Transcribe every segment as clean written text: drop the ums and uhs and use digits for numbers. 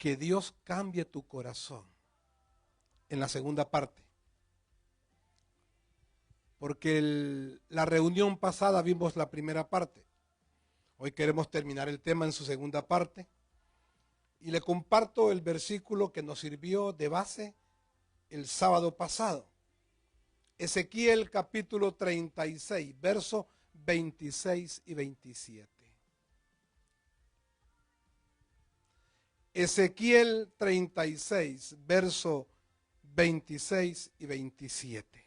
que Dios cambie tu corazón en la segunda parte. Porque la reunión pasada vimos la primera parte. Hoy queremos terminar el tema en su segunda parte. Y le comparto el versículo que nos sirvió de base el sábado pasado. Ezequiel capítulo 36, versos 26 y 27. Ezequiel 36, versos 26 y 27.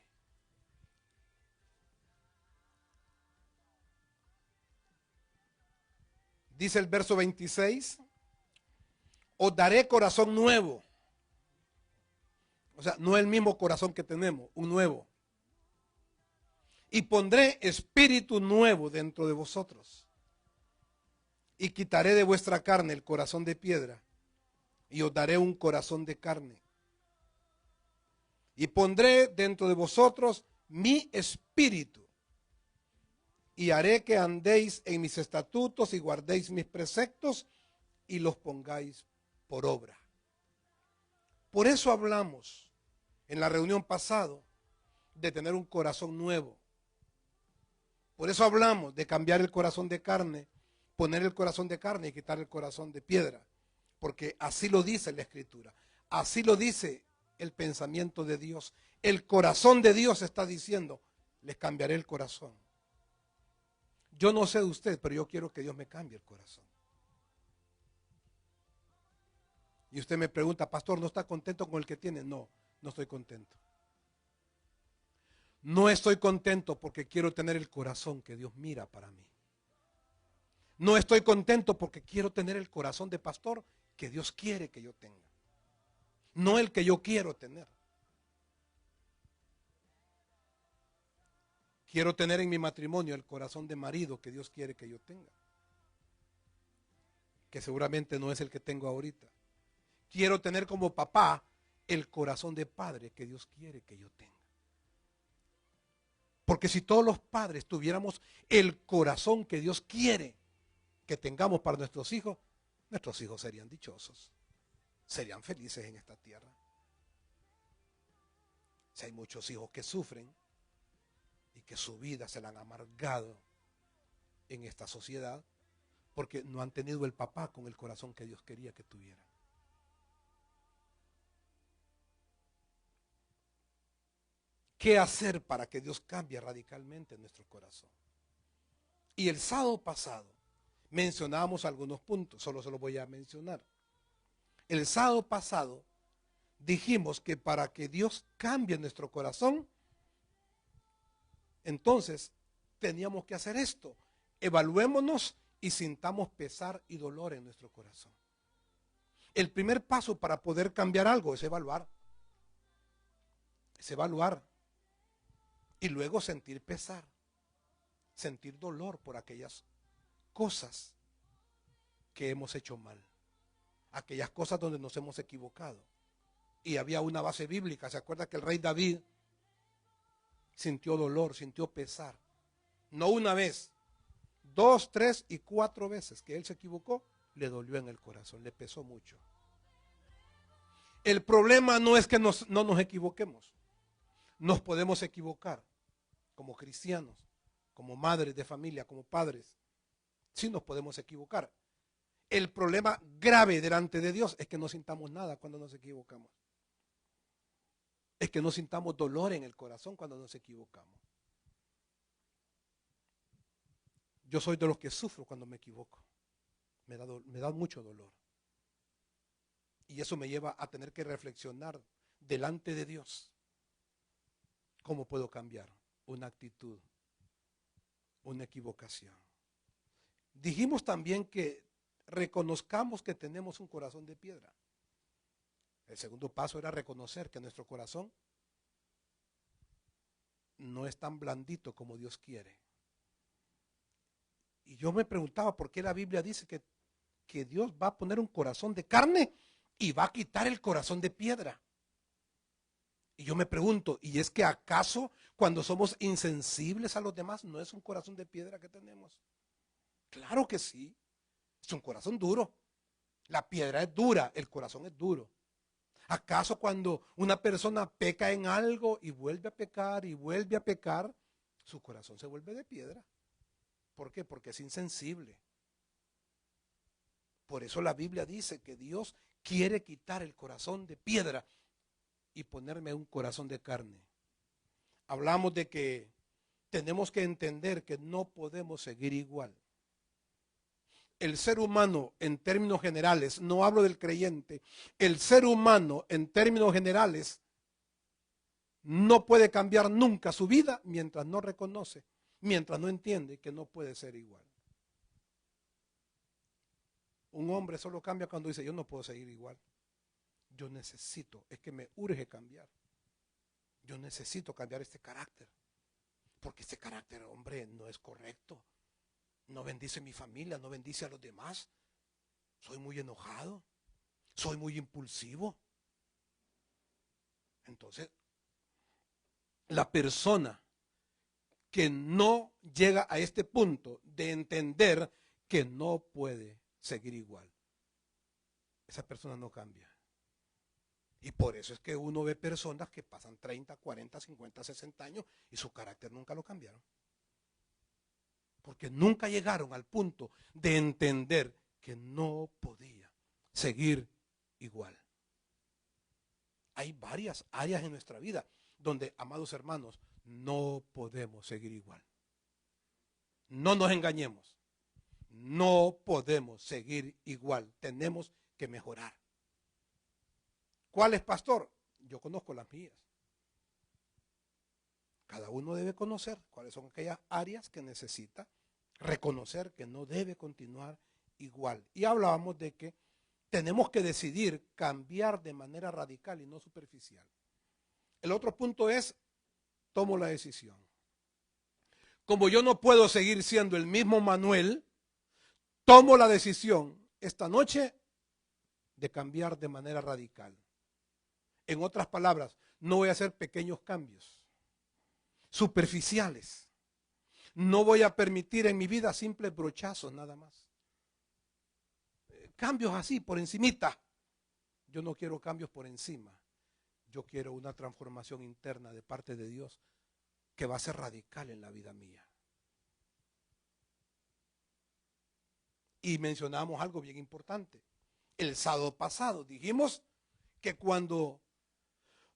Dice el verso 26, os daré corazón nuevo. O sea, no el mismo corazón que tenemos, un nuevo. Y pondré espíritu nuevo dentro de vosotros. Y quitaré de vuestra carne el corazón de piedra. Y os daré un corazón de carne. Y pondré dentro de vosotros mi espíritu. Y haré que andéis en mis estatutos y guardéis mis preceptos y los pongáis por obra. Por eso hablamos en la reunión pasada de tener un corazón nuevo. Por eso hablamos de cambiar el corazón de carne, poner el corazón de carne y quitar el corazón de piedra. Porque así lo dice la Escritura. Así lo dice el pensamiento de Dios. El corazón de Dios está diciendo, les cambiaré el corazón. Yo no sé de usted, pero yo quiero que Dios me cambie el corazón. Y usted me pregunta, pastor, ¿no está contento con el que tiene? No, no estoy contento. No estoy contento porque quiero tener el corazón que Dios mira para mí. No estoy contento porque quiero tener el corazón de pastor que Dios quiere que yo tenga. No el que yo quiero tener. Quiero tener en mi matrimonio el corazón de marido que Dios quiere que yo tenga. Que seguramente no es el que tengo ahorita. Quiero tener como papá el corazón de padre que Dios quiere que yo tenga. Porque si todos los padres tuviéramos el corazón que Dios quiere que tengamos para nuestros hijos serían dichosos. Serían felices en esta tierra. Si hay muchos hijos que sufren y que su vida se la han amargado en esta sociedad porque no han tenido el papá con el corazón que Dios quería que tuvieran. ¿Qué hacer para que Dios cambie radicalmente nuestro corazón? Y el sábado pasado mencionábamos algunos puntos, solo se los voy a mencionar. El sábado pasado dijimos que para que Dios cambie nuestro corazón, entonces teníamos que hacer esto. Evaluémonos y sintamos pesar y dolor en nuestro corazón. El primer paso para poder cambiar algo es evaluar. Es evaluar. Y luego sentir pesar. Sentir dolor por aquellas cosas que hemos hecho mal. Aquellas cosas donde nos hemos equivocado. Y había una base bíblica. ¿Se acuerda que el rey David sintió dolor, sintió pesar? No una vez, 2, 3 y 4 veces que él se equivocó, le dolió en el corazón, le pesó mucho. El problema no es que no nos equivoquemos. Nos podemos equivocar como cristianos, como madres de familia, como padres. Sí nos podemos equivocar. El problema grave delante de Dios es que no sintamos nada cuando nos equivocamos. Es que no sintamos dolor en el corazón cuando nos equivocamos. Yo soy de los que sufro cuando me equivoco. Me da mucho dolor. Y eso me lleva a tener que reflexionar delante de Dios. ¿Cómo puedo cambiar una actitud, una equivocación? Dijimos también que reconozcamos que tenemos un corazón de piedra. El segundo paso era reconocer que nuestro corazón no es tan blandito como Dios quiere. Y yo me preguntaba por qué la Biblia dice que Dios va a poner un corazón de carne y va a quitar el corazón de piedra. Y yo me pregunto, ¿y es que acaso cuando somos insensibles a los demás no es un corazón de piedra que tenemos? Claro que sí, es un corazón duro. La piedra es dura, el corazón es duro. ¿Acaso cuando una persona peca en algo y vuelve a pecar y vuelve a pecar, su corazón se vuelve de piedra? ¿Por qué? Porque es insensible. Por eso la Biblia dice que Dios quiere quitar el corazón de piedra y ponerme un corazón de carne. Hablamos de que tenemos que entender que no podemos seguir igual. El ser humano en términos generales, no hablo del creyente, el ser humano en términos generales no puede cambiar nunca su vida mientras no reconoce, mientras no entiende que no puede ser igual. Un hombre solo cambia cuando dice, yo no puedo seguir igual. Yo necesito, es que me urge cambiar. Yo necesito cambiar este carácter. Porque este carácter, hombre, no es correcto. No bendice a mi familia, no bendice a los demás. Soy muy enojado. Soy muy impulsivo. Entonces, la persona que no llega a este punto de entender que no puede seguir igual, esa persona no cambia. Y por eso es que uno ve personas que pasan 30, 40, 50, 60 años y su carácter nunca lo cambiaron. Porque nunca llegaron al punto de entender que no podía seguir igual. Hay varias áreas en nuestra vida donde, amados hermanos, no podemos seguir igual. No nos engañemos. No podemos seguir igual. Tenemos que mejorar. ¿Cuál es, pastor? Yo conozco las mías. Cada uno debe conocer cuáles son aquellas áreas que necesita reconocer que no debe continuar igual. Y hablábamos de que tenemos que decidir cambiar de manera radical y no superficial. El otro punto es, tomo la decisión. Como yo no puedo seguir siendo el mismo Manuel, tomo la decisión esta noche de cambiar de manera radical. En otras palabras, no voy a hacer pequeños cambios superficiales. No voy a permitir en mi vida simples brochazos nada más. Cambios así, por encimita. Yo no quiero cambios por encima. Yo quiero una transformación interna de parte de Dios que va a ser radical en la vida mía. Y mencionamos algo bien importante. El sábado pasado dijimos que cuando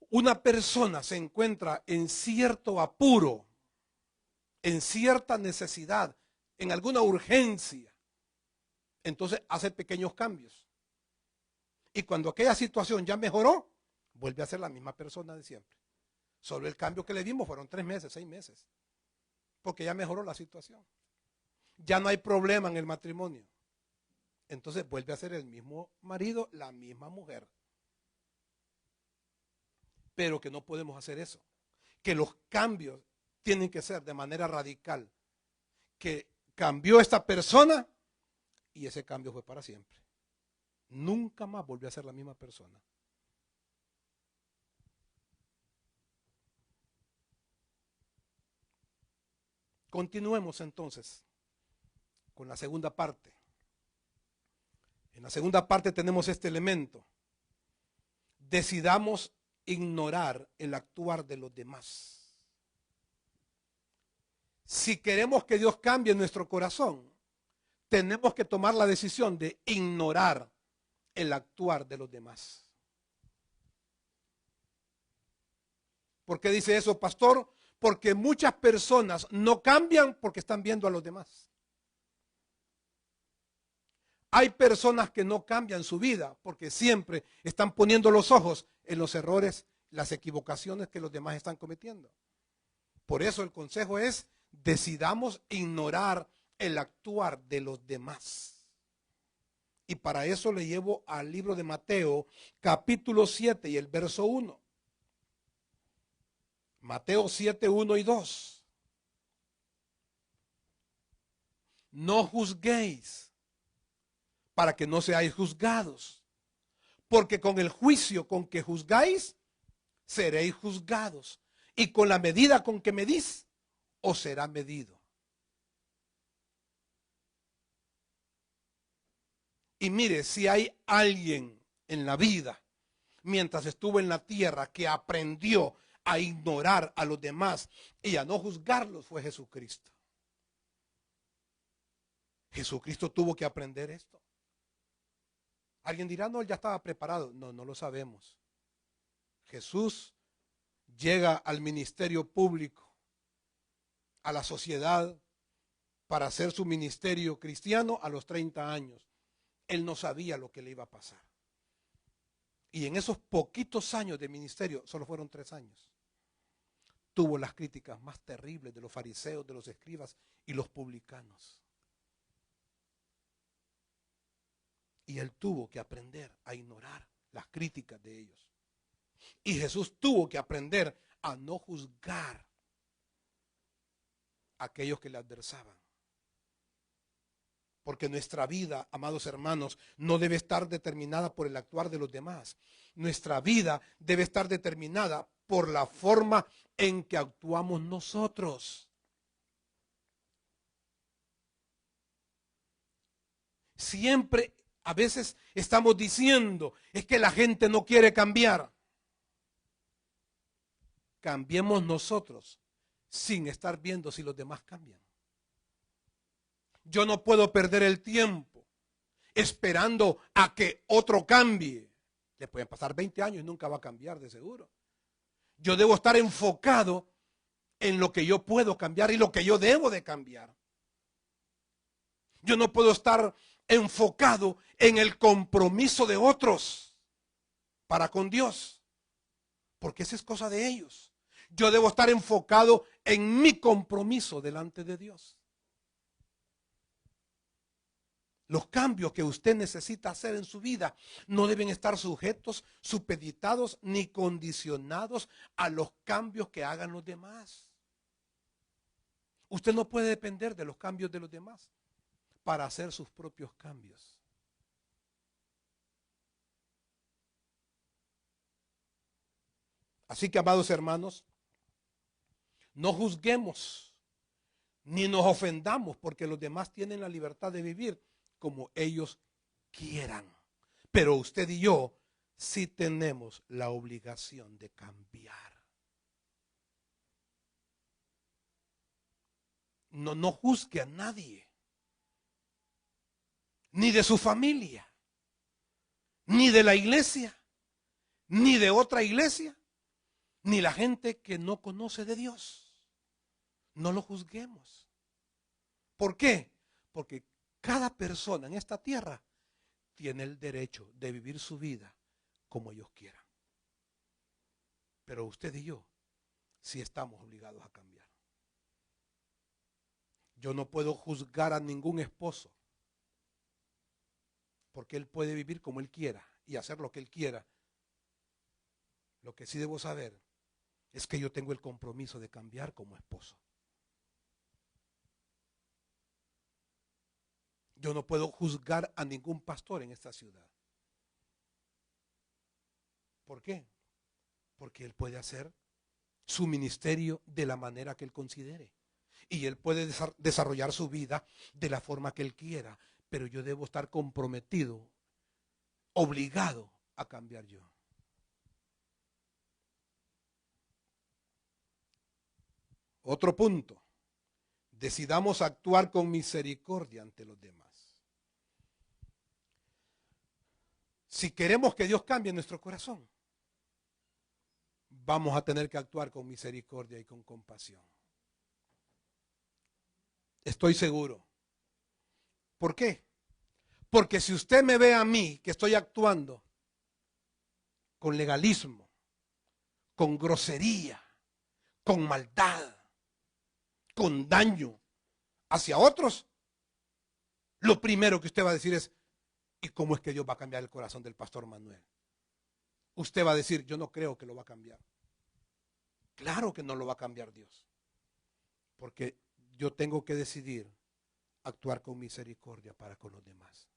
una persona se encuentra en cierto apuro, en cierta necesidad, en alguna urgencia, entonces hace pequeños cambios. Y cuando aquella situación ya mejoró, vuelve a ser la misma persona de siempre. Solo el cambio que le dimos fueron 3 meses, 6 meses. Porque ya mejoró la situación. Ya no hay problema en el matrimonio. Entonces vuelve a ser el mismo marido, la misma mujer. Pero que no podemos hacer eso. Que los cambios tienen que ser de manera radical. Que cambió esta persona y ese cambio fue para siempre. Nunca más volvió a ser la misma persona. Continuemos entonces con la segunda parte. En la segunda parte tenemos este elemento. Decidamos ignorar el actuar de los demás. Si queremos que Dios cambie nuestro corazón, tenemos que tomar la decisión de ignorar el actuar de los demás. ¿Por qué dice eso, pastor? Porque muchas personas no cambian porque están viendo a los demás. Hay personas que no cambian su vida porque siempre están poniendo los ojos en los errores, las equivocaciones que los demás están cometiendo. Por eso el consejo es, decidamos ignorar el actuar de los demás. Y para eso le llevo al libro de Mateo, capítulo 7 y el verso 1. Mateo 7, 1 y 2. No juzguéis para que no seáis juzgados, porque con el juicio con que juzgáis, seréis juzgados, y con la medida con que medís, os será medido. Y mire, si hay alguien en la vida, mientras estuvo en la tierra, que aprendió a ignorar a los demás y a no juzgarlos, fue Jesucristo. Jesucristo tuvo que aprender esto. Alguien dirá, no, él ya estaba preparado. No, no lo sabemos. Jesús llega al ministerio público, a la sociedad, para hacer su ministerio cristiano a los 30 años. Él no sabía lo que le iba a pasar. Y en esos poquitos años de ministerio, solo fueron 3 años, tuvo las críticas más terribles de los fariseos, de los escribas y los publicanos. Y él tuvo que aprender a ignorar las críticas de ellos. Y Jesús tuvo que aprender a no juzgar a aquellos que le adversaban. Porque nuestra vida, amados hermanos, no debe estar determinada por el actuar de los demás. Nuestra vida debe estar determinada por la forma en que actuamos nosotros. Siempre, a veces estamos diciendo, es que la gente no quiere cambiar. Cambiemos nosotros sin estar viendo si los demás cambian. Yo no puedo perder el tiempo esperando a que otro cambie. Le pueden pasar 20 años y nunca va a cambiar de seguro. Yo debo estar enfocado en lo que yo puedo cambiar y lo que yo debo de cambiar. Yo no puedo estar enfocado en el compromiso de otros para con Dios, porque esa es cosa de ellos. Yo debo estar enfocado en mi compromiso delante de Dios. Los cambios que usted necesita hacer en su vida no deben estar sujetos, supeditados ni condicionados a los cambios que hagan los demás. Usted no puede depender de los cambios de los demás para hacer sus propios cambios. Así que, amados hermanos, no juzguemos ni nos ofendamos porque los demás tienen la libertad de vivir como ellos quieran. Pero usted y yo sí tenemos la obligación de cambiar. No juzgue a nadie, ni de su familia, ni de la iglesia, ni de otra iglesia, ni la gente que no conoce de Dios. No lo juzguemos. ¿Por qué? Porque cada persona en esta tierra tiene el derecho de vivir su vida como ellos quieran. Pero usted y yo sí estamos obligados a cambiar. Yo no puedo juzgar a ningún esposo porque él puede vivir como él quiera y hacer lo que él quiera. Lo que sí debo saber es que yo tengo el compromiso de cambiar como esposo. Yo no puedo juzgar a ningún pastor en esta ciudad. ¿Por qué? Porque él puede hacer su ministerio de la manera que él considere. Y él puede desarrollar su vida de la forma que él quiera. Pero yo debo estar comprometido, obligado a cambiar yo. Otro punto. Decidamos actuar con misericordia ante los demás. Si queremos que Dios cambie nuestro corazón, vamos a tener que actuar con misericordia y con compasión. Estoy seguro. ¿Por qué? Porque si usted me ve a mí que estoy actuando con legalismo, con grosería, con maldad, con daño hacia otros, lo primero que usted va a decir es, ¿y cómo es que Dios va a cambiar el corazón del pastor Manuel? Usted va a decir, yo no creo que lo va a cambiar. Claro que no lo va a cambiar Dios. Porque yo tengo que decidir actuar con misericordia para con los demás.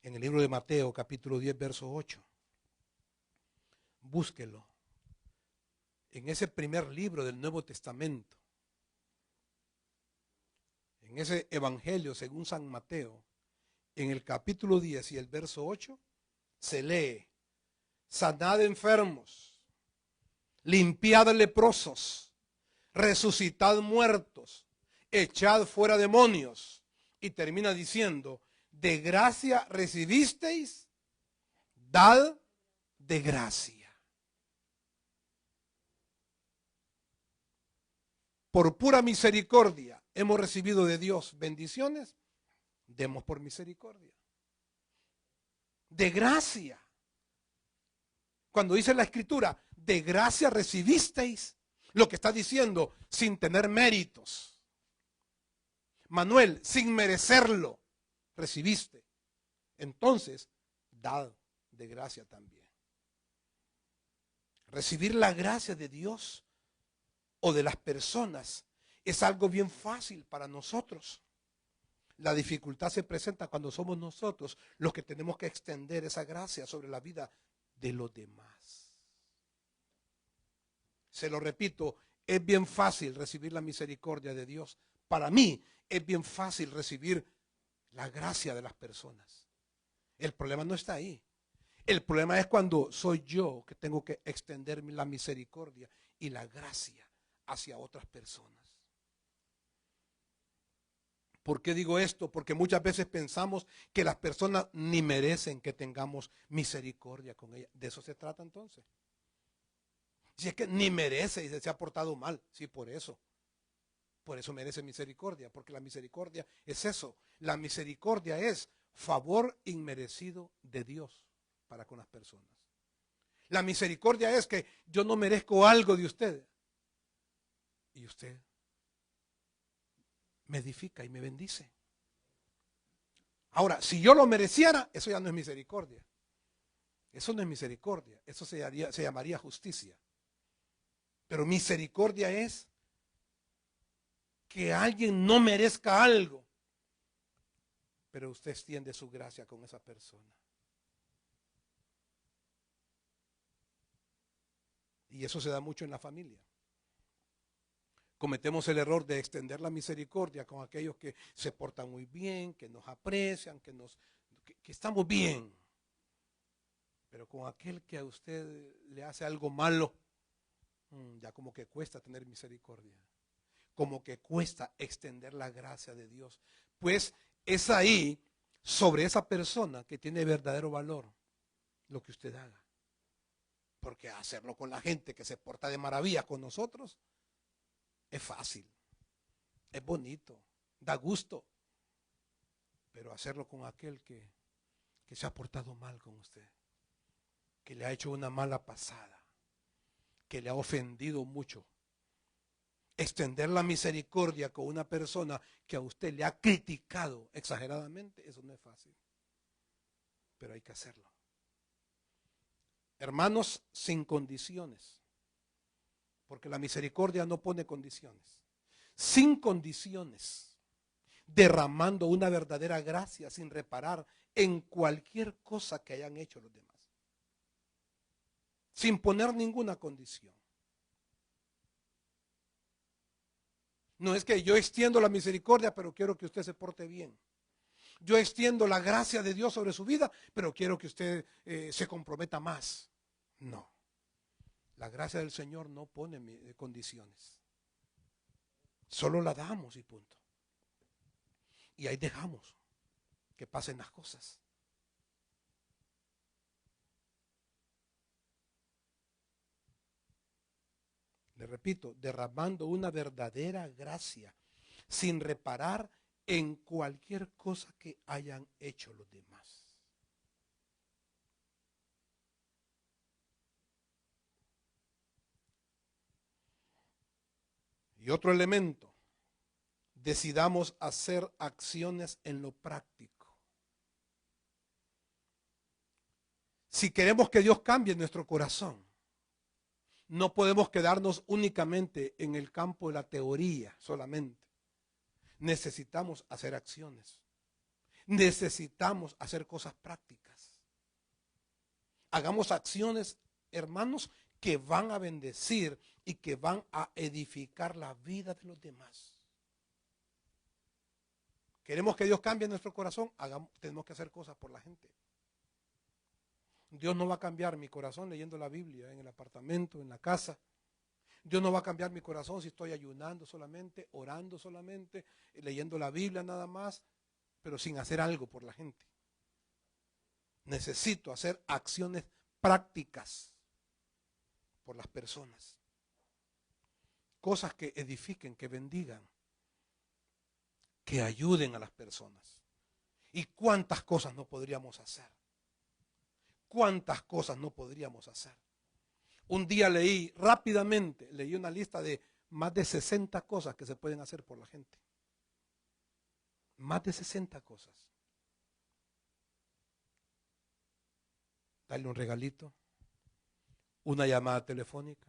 En el libro de Mateo, capítulo 10, verso 8. Búsquelo. En ese primer libro del Nuevo Testamento. En En ese evangelio según San Mateo, en el capítulo 10 y el verso 8, se lee: sanad enfermos, limpiad leprosos, resucitad muertos, echad fuera demonios. Y termina diciendo: de gracia recibisteis, dad de gracia. Por pura misericordia hemos recibido de Dios bendiciones, demos por misericordia. De gracia. Cuando dice la Escritura, de gracia recibisteis, lo que está diciendo, sin tener méritos. Manuel, sin merecerlo, recibiste. Entonces, dad de gracia también. Recibir la gracia de Dios o de las personas es algo bien fácil para nosotros. La dificultad se presenta cuando somos nosotros los que tenemos que extender esa gracia sobre la vida de los demás. Se lo repito, es bien fácil recibir la misericordia de Dios. Para mí es bien fácil recibir la gracia de las personas. El problema no está ahí. El problema es cuando soy yo que tengo que extender la misericordia y la gracia hacia otras personas. ¿Por qué digo esto? Porque muchas veces pensamos que las personas ni merecen que tengamos misericordia con ellas. ¿De eso se trata entonces? Si es que ni merece y se ha portado mal, sí, por eso. Por eso merece misericordia, porque la misericordia es eso. La misericordia es favor inmerecido de Dios para con las personas. La misericordia es que yo no merezco algo de usted. Y usted me edifica y me bendice. Ahora, si yo lo mereciera, eso ya no es misericordia. Eso no es misericordia. Eso se llamaría justicia. Pero misericordia es que alguien no merezca algo, pero usted extiende su gracia con esa persona. Y eso se da mucho en la familia. Cometemos el error de extender la misericordia con aquellos que se portan muy bien, que nos aprecian, que estamos bien. Pero con aquel que a usted le hace algo malo, ya como que cuesta tener misericordia. Como que cuesta extender la gracia de Dios. Pues es ahí, sobre esa persona, que tiene verdadero valor lo que usted haga. Porque hacerlo con la gente que se porta de maravilla con nosotros es fácil, es bonito, da gusto. Pero hacerlo con aquel que se ha portado mal con usted, que le ha hecho una mala pasada, que le ha ofendido mucho. Extender la misericordia con una persona que a usted le ha criticado exageradamente, eso no es fácil. Pero hay que hacerlo. Hermanos, sin condiciones. Porque la misericordia no pone condiciones. Sin condiciones. Derramando una verdadera gracia sin reparar en cualquier cosa que hayan hecho los demás. Sin poner ninguna condición. No es que yo extiendo la misericordia, pero quiero que usted se porte bien. Yo extiendo la gracia de Dios sobre su vida, pero quiero que usted se comprometa más. No. La gracia del Señor no pone condiciones. Solo la damos y punto. Y ahí dejamos que pasen las cosas. Le repito, derramando una verdadera gracia sin reparar en cualquier cosa que hayan hecho los demás. Y otro elemento, decidamos hacer acciones en lo práctico. Si queremos que Dios cambie nuestro corazón, no podemos quedarnos únicamente en el campo de la teoría solamente. Necesitamos hacer acciones. Necesitamos hacer cosas prácticas. Hagamos acciones, hermanos, que van a bendecir y que van a edificar la vida de los demás. Queremos que Dios cambie nuestro corazón, tenemos que hacer cosas por la gente. Dios no va a cambiar mi corazón leyendo la Biblia en el apartamento, en la casa. Dios no va a cambiar mi corazón si estoy ayunando solamente, orando solamente, leyendo la Biblia nada más, pero sin hacer algo por la gente. Necesito hacer acciones prácticas por las personas. Cosas que edifiquen, que bendigan, que ayuden a las personas. ¿Y cuántas cosas no podríamos hacer? ¿Cuántas cosas no podríamos hacer? Un día leí una lista de más de 60 cosas que se pueden hacer por la gente. Más de 60 cosas. Darle un regalito, una llamada telefónica,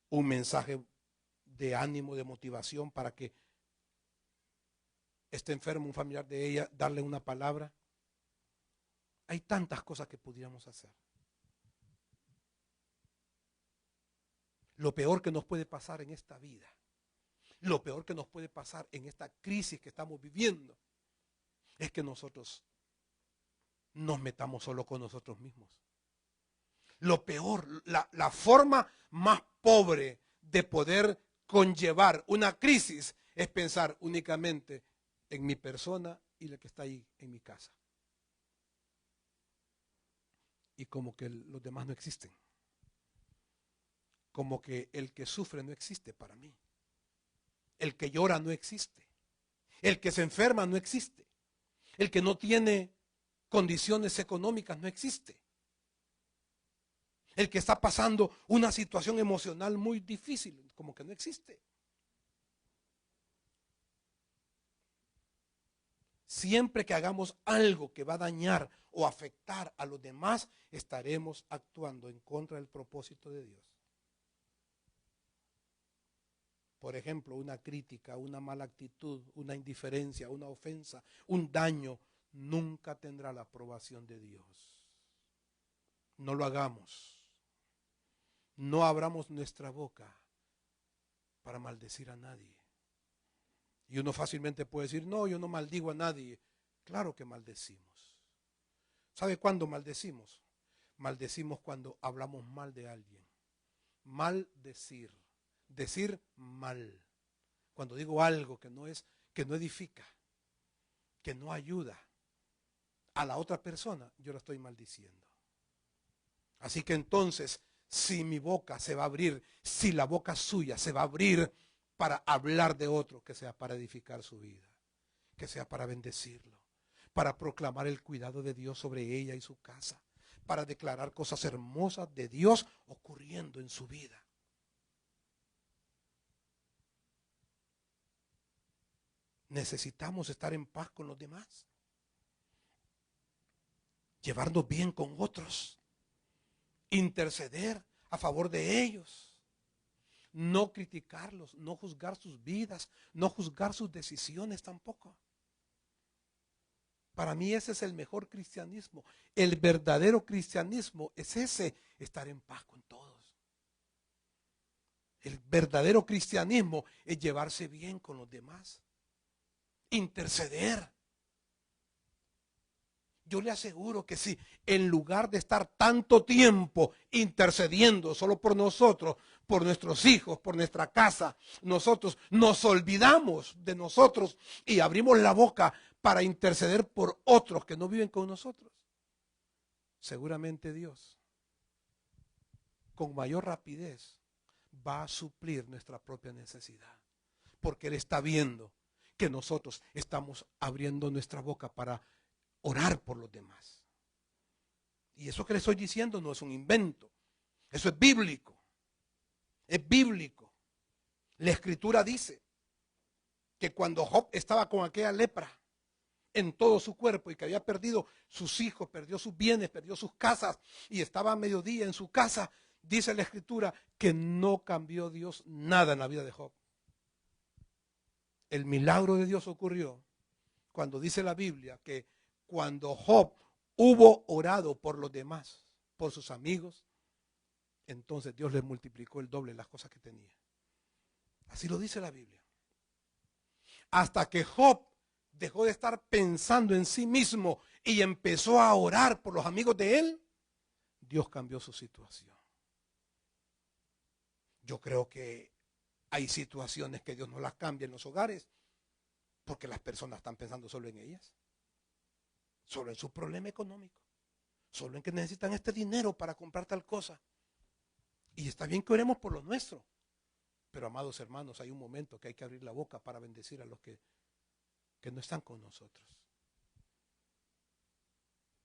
un mensaje de ánimo, de motivación para que esté enfermo un familiar de ella, darle una palabra. Hay tantas cosas que pudiéramos hacer. Lo peor que nos puede pasar en esta vida, lo peor que nos puede pasar en esta crisis que estamos viviendo, es que nosotros nos metamos solo con nosotros mismos. Lo peor, la forma más pobre de poder conllevar una crisis es pensar únicamente en mi persona y la que está ahí en mi casa. Y como que los demás no existen. Como que el que sufre no existe para mí. El que llora no existe. El que se enferma no existe. El que no tiene condiciones económicas no existe. El que está pasando una situación emocional muy difícil, como que no existe. Siempre que hagamos algo que va a dañar o afectar a los demás, estaremos actuando en contra del propósito de Dios. Por ejemplo, una crítica, una mala actitud, una indiferencia, una ofensa, un daño, nunca tendrá la aprobación de Dios. No lo hagamos. No abramos nuestra boca para maldecir a nadie. Y uno fácilmente puede decir, no, yo no maldigo a nadie. Claro que maldecimos. ¿Sabe cuándo maldecimos? Maldecimos cuando hablamos mal de alguien. Maldecir. Decir mal. Cuando digo algo que no edifica, que no ayuda a la otra persona, yo la estoy maldiciendo. Así que entonces, si mi boca se va a abrir, si la boca suya se va a abrir para hablar de otro, que sea para edificar su vida, que sea para bendecirlo, para proclamar el cuidado de Dios sobre ella y su casa, para declarar cosas hermosas de Dios ocurriendo en su vida. Necesitamos estar en paz con los demás, llevarnos bien con otros, interceder a favor de ellos, no criticarlos, no juzgar sus vidas, no juzgar sus decisiones tampoco. Para mí ese es el mejor cristianismo. El verdadero cristianismo es ese, estar en paz con todos. El verdadero cristianismo es llevarse bien con los demás, interceder. Yo le aseguro que si en lugar de estar tanto tiempo intercediendo solo por nosotros, por nuestros hijos, por nuestra casa, nosotros nos olvidamos de nosotros y abrimos la boca para interceder por otros que no viven con nosotros, seguramente Dios con mayor rapidez va a suplir nuestra propia necesidad, porque Él está viendo que nosotros estamos abriendo nuestra boca para orar por los demás. Y eso que le estoy diciendo no es un invento, eso es bíblico. Es bíblico. La Escritura dice que cuando Job estaba con aquella lepra en todo su cuerpo y que había perdido sus hijos, perdió sus bienes, perdió sus casas y estaba a mediodía en su casa, dice la Escritura que no cambió Dios nada en la vida de Job. El milagro de Dios ocurrió cuando dice la Biblia que cuando Job hubo orado por los demás, por sus amigos, entonces Dios le multiplicó el doble de las cosas que tenía. Así lo dice la Biblia. Hasta que Job dejó de estar pensando en sí mismo y empezó a orar por los amigos de él, Dios cambió su situación. Yo creo que hay situaciones que Dios no las cambia en los hogares porque las personas están pensando solo en ellas, solo en su problema económico, solo en que necesitan este dinero para comprar tal cosa. Y está bien que oremos por lo nuestro, pero amados hermanos, hay un momento que hay que abrir la boca para bendecir a los que no están con nosotros.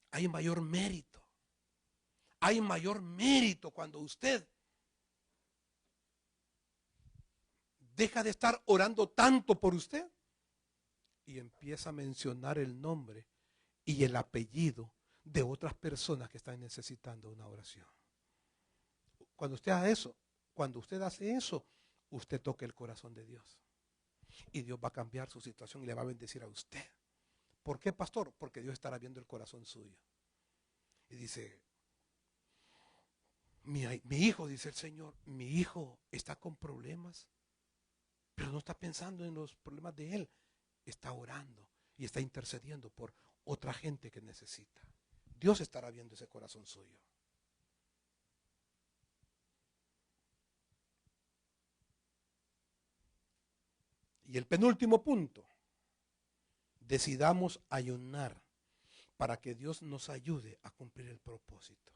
Hay mayor mérito. Hay mayor mérito cuando usted deja de estar orando tanto por usted y empieza a mencionar el nombre y el apellido de otras personas que están necesitando una oración. Cuando usted hace eso, usted toca el corazón de Dios. Y Dios va a cambiar su situación y le va a bendecir a usted. ¿Por qué, pastor? Porque Dios estará viendo el corazón suyo. Y dice, mi hijo, dice el Señor, mi hijo está con problemas, pero no está pensando en los problemas de él. Está orando y está intercediendo por otra gente que necesita. Dios estará viendo ese corazón suyo. Y el penúltimo punto, decidamos ayunar para que Dios nos ayude a cumplir el propósito.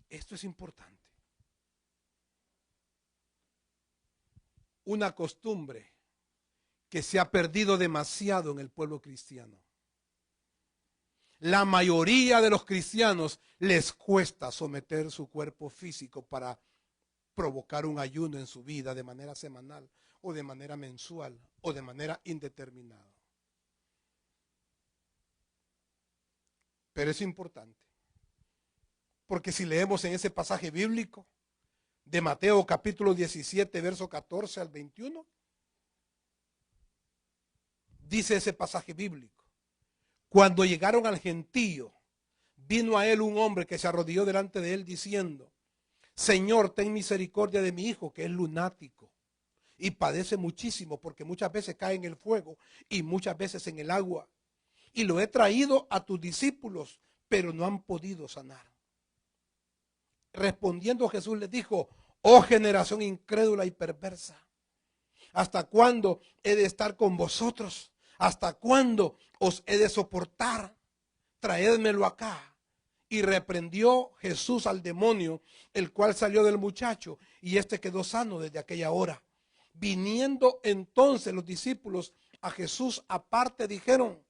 Esto es importante. Una costumbre que se ha perdido demasiado en el pueblo cristiano. La mayoría de los cristianos les cuesta someter su cuerpo físico para provocar un ayuno en su vida de manera semanal o de manera mensual o de manera indeterminada. Pero es importante, porque si leemos en ese pasaje bíblico de Mateo capítulo 17, verso 14 al 21, dice ese pasaje bíblico: cuando llegaron al gentío, vino a él un hombre que se arrodilló delante de él diciendo: Señor, ten misericordia de mi hijo, que es lunático y padece muchísimo, porque muchas veces cae en el fuego y muchas veces en el agua. Y lo he traído a tus discípulos, pero no han podido sanar. Respondiendo Jesús les dijo: oh generación incrédula y perversa, ¿hasta cuándo he de estar con vosotros? ¿Hasta cuándo os he de soportar? Traédmelo acá. Y reprendió Jesús al demonio, el cual salió del muchacho, y éste quedó sano desde aquella hora. Viniendo entonces los discípulos a Jesús aparte, dijeron: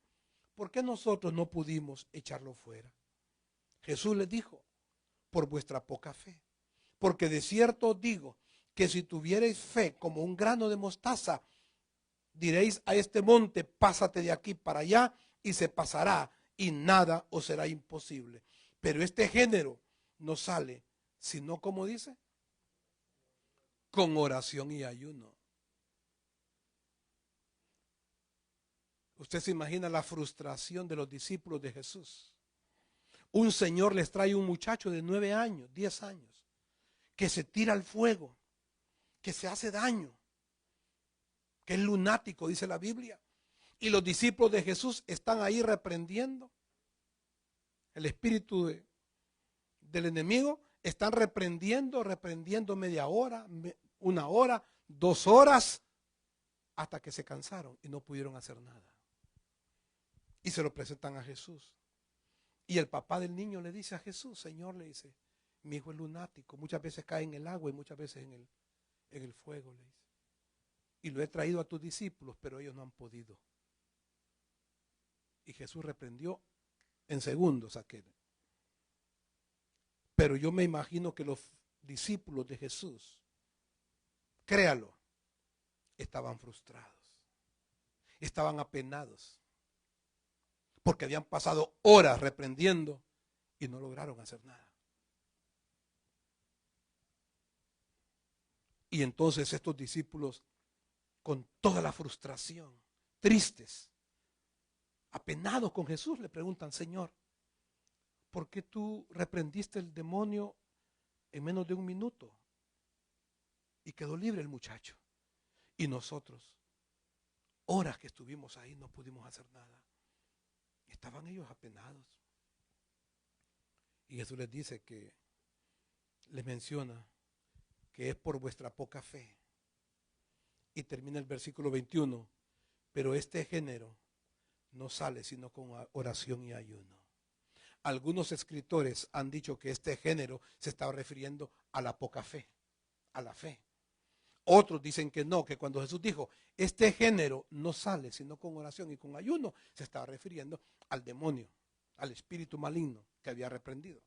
¿por qué nosotros no pudimos echarlo fuera? Jesús les dijo: por vuestra poca fe. Porque de cierto os digo que si tuvierais fe como un grano de mostaza, diréis a este monte: pásate de aquí para allá, y se pasará, y nada os será imposible. Pero este género no sale sino, como dice, con oración y ayuno. Usted se imagina la frustración de los discípulos de Jesús. Un señor les trae un muchacho de 9 años, 10 años, que se tira al fuego, que se hace daño, que es lunático, dice la Biblia. Y los discípulos de Jesús están ahí reprendiendo. El espíritu del enemigo, están reprendiendo media hora, 1 hora, 2 horas, hasta que se cansaron y no pudieron hacer nada. Y se lo presentan a Jesús. Y el papá del niño le dice a Jesús: Señor, le dice, mi hijo es lunático, muchas veces cae en el agua y muchas veces en el fuego, le dice. Y lo he traído a tus discípulos, pero ellos no han podido. Y Jesús reprendió en segundos a aquel. Pero yo me imagino que los discípulos de Jesús, créalo, estaban frustrados, estaban apenados, porque habían pasado horas reprendiendo y no lograron hacer nada. Y entonces estos discípulos, con toda la frustración, tristes, apenados con Jesús, le preguntan: Señor, ¿por qué tú reprendiste el demonio en menos de 1 minuto y quedó libre el muchacho? Y nosotros horas que estuvimos ahí no pudimos hacer nada. Estaban ellos apenados. Y Jesús les dice que, les menciona que es por vuestra poca fe. Y termina el versículo 21. Pero este género no sale sino con oración y ayuno. Algunos escritores han dicho que este género se está refiriendo a la poca fe, a la fe. Otros dicen que no, que cuando Jesús dijo, este género no sale sino con oración y con ayuno, se estaba refiriendo al demonio, al espíritu maligno que había reprendido.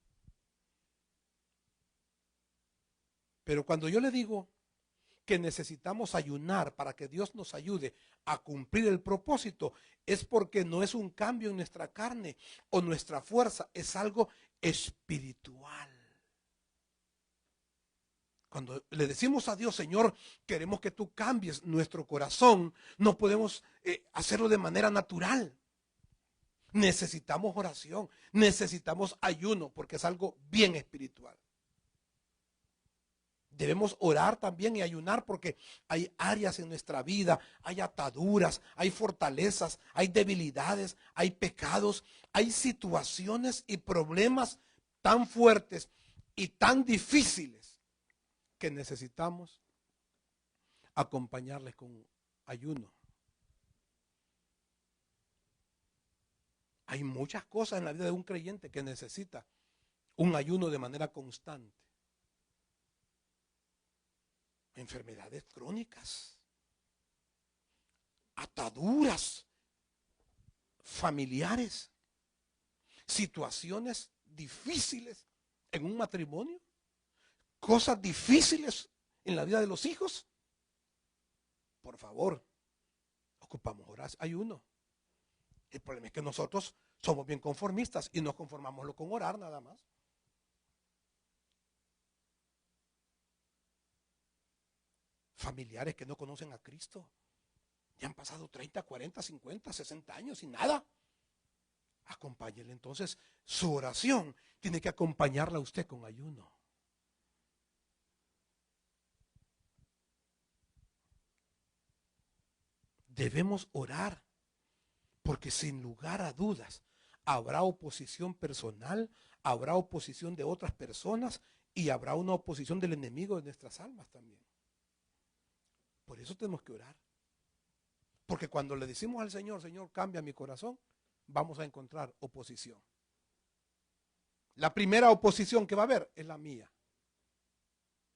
Pero cuando yo le digo que necesitamos ayunar para que Dios nos ayude a cumplir el propósito, es porque no es un cambio en nuestra carne o nuestra fuerza, es algo espiritual. Cuando le decimos a Dios, Señor, queremos que tú cambies nuestro corazón, no podemos hacerlo de manera natural. Necesitamos oración, necesitamos ayuno, porque es algo bien espiritual. Debemos orar también y ayunar porque hay áreas en nuestra vida, hay ataduras, hay fortalezas, hay debilidades, hay pecados, hay situaciones y problemas tan fuertes y tan difíciles que necesitamos acompañarles con ayuno. Hay muchas cosas en la vida de un creyente que necesita un ayuno de manera constante. Enfermedades crónicas, ataduras familiares, situaciones difíciles en un matrimonio, cosas difíciles en la vida de los hijos. Por favor, ocupamos horas, ayuno. El problema es que nosotros somos bien conformistas y nos conformamos con orar nada más. Familiares que no conocen a Cristo. Ya han pasado 30, 40, 50, 60 años y nada. Acompáñenle entonces. Su oración tiene que acompañarla a usted con ayuno. Debemos orar, porque sin lugar a dudas habrá oposición personal, habrá oposición de otras personas y habrá una oposición del enemigo de nuestras almas también. Por eso tenemos que orar. Porque cuando le decimos al Señor, Señor, cambia mi corazón, vamos a encontrar oposición. La primera oposición que va a haber es la mía.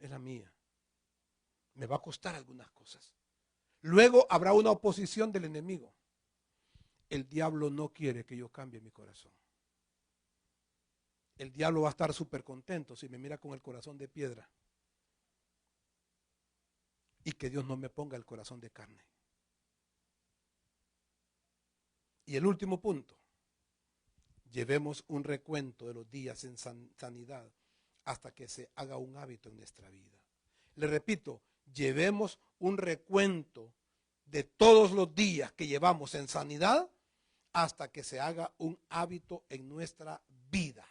Es la mía. Me va a costar algunas cosas. Luego habrá una oposición del enemigo. El diablo no quiere que yo cambie mi corazón. El diablo va a estar súper contento si me mira con el corazón de piedra. Y que Dios no me ponga el corazón de carne. Y el último punto. Llevemos un recuento de los días en sanidad hasta que se haga un hábito en nuestra vida. Le repito, llevemos un recuento de todos los días que llevamos en sanidad hasta que se haga un hábito en nuestra vida.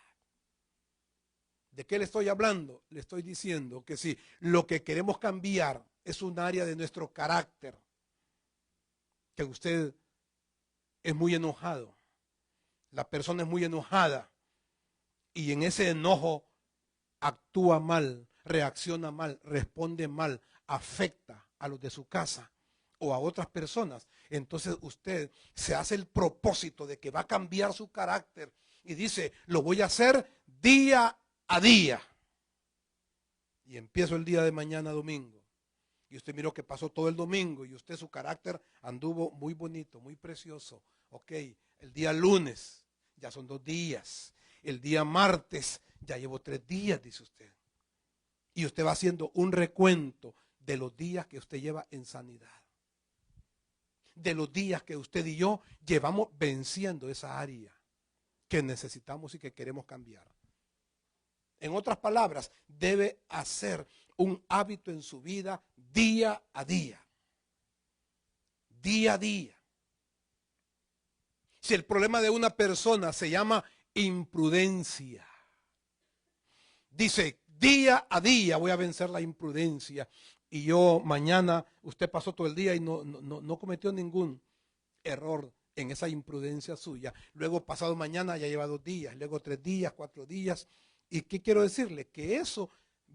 ¿De qué le estoy hablando? Le estoy diciendo que si lo que queremos cambiar es un área de nuestro carácter, que usted es muy enojado, la persona es muy enojada y en ese enojo actúa mal, reacciona mal, responde mal, afecta a los de su casa o a otras personas, entonces usted se hace el propósito de que va a cambiar su carácter y dice, lo voy a hacer día a día. Y empiezo el día de mañana domingo. Y usted miró que pasó todo el domingo y usted su carácter anduvo muy bonito, muy precioso. Ok, el día lunes ya son 2 días. El día martes ya llevo 3 días, dice usted. Y usted va haciendo un recuento de los días que usted lleva en sanidad. De los días que usted y yo llevamos venciendo esa área que necesitamos y que queremos cambiar. En otras palabras, debe hacer un hábito en su vida día a día. Día a día. Si el problema de una persona se llama imprudencia, dice, día a día voy a vencer la imprudencia. Y yo mañana, usted pasó todo el día y no cometió ningún error, en esa imprudencia suya. Luego pasado mañana ya lleva 2 días, luego 3 días, 4 días. ¿Y qué quiero decirle? Que eso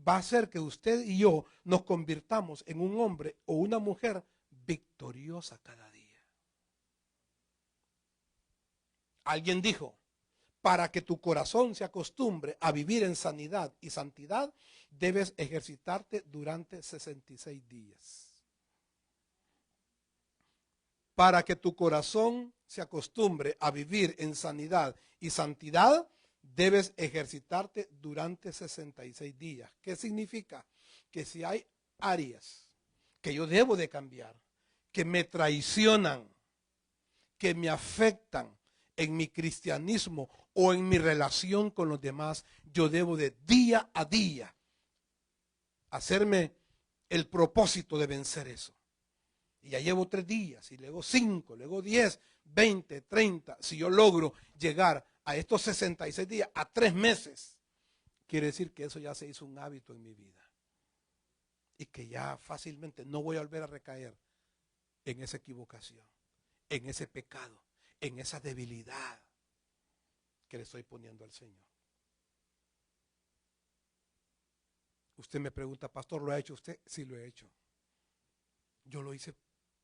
va a hacer que usted y yo nos convirtamos en un hombre o una mujer victoriosa cada día. Alguien dijo, para que tu corazón se acostumbre a vivir en sanidad y santidad, debes ejercitarte durante 66 días. Para que tu corazón se acostumbre a vivir en sanidad y santidad, debes ejercitarte durante 66 días. ¿Qué significa? Que si hay áreas que yo debo de cambiar, que me traicionan, que me afectan en mi cristianismo o en mi relación con los demás, yo debo de día a día hacerme el propósito de vencer eso. Y ya llevo 3 días, y luego 5, luego 10, 20, 30. Si yo logro llegar a estos 66 días, a 3 meses, quiere decir que eso ya se hizo un hábito en mi vida. Y que ya fácilmente no voy a volver a recaer en esa equivocación, en ese pecado, en esa debilidad que le estoy poniendo al Señor. Usted me pregunta, pastor, ¿lo ha hecho usted? Sí, lo he hecho. Yo lo hice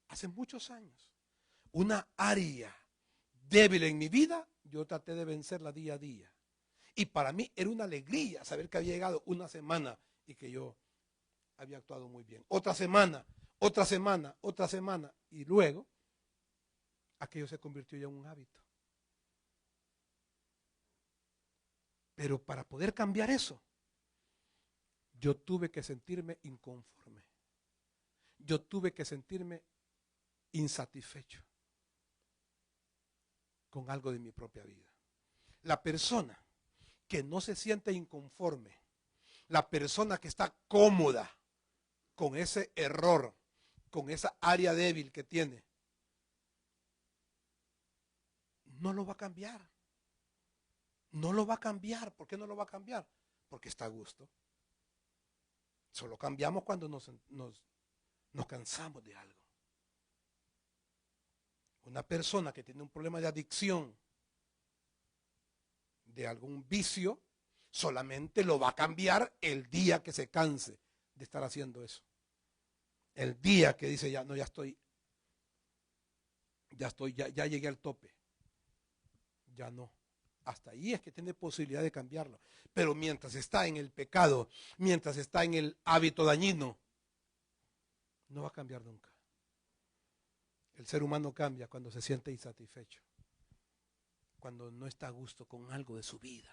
hace muchos años. Una área débil en mi vida, yo traté de vencerla día a día. Y para mí era una alegría saber que había llegado una semana y que yo había actuado muy bien. Otra semana, otra semana, otra semana. Y luego, aquello se convirtió ya en un hábito. Pero para poder cambiar eso, yo tuve que sentirme inconforme. Yo tuve que sentirme insatisfecho con algo de mi propia vida. La persona que no se siente inconforme, la persona que está cómoda con ese error, con esa área débil que tiene, no lo va a cambiar. No lo va a cambiar. ¿Por qué no lo va a cambiar? Porque está a gusto. Solo cambiamos cuando nos cansamos de algo. Una persona que tiene un problema de adicción, de algún vicio, solamente lo va a cambiar el día que se canse de estar haciendo eso. El día que dice, ya no, ya llegué al tope. Ya no. Hasta ahí es que tiene posibilidad de cambiarlo. Pero mientras está en el pecado, mientras está en el hábito dañino, no va a cambiar nunca. El ser humano cambia cuando se siente insatisfecho, cuando no está a gusto con algo de su vida.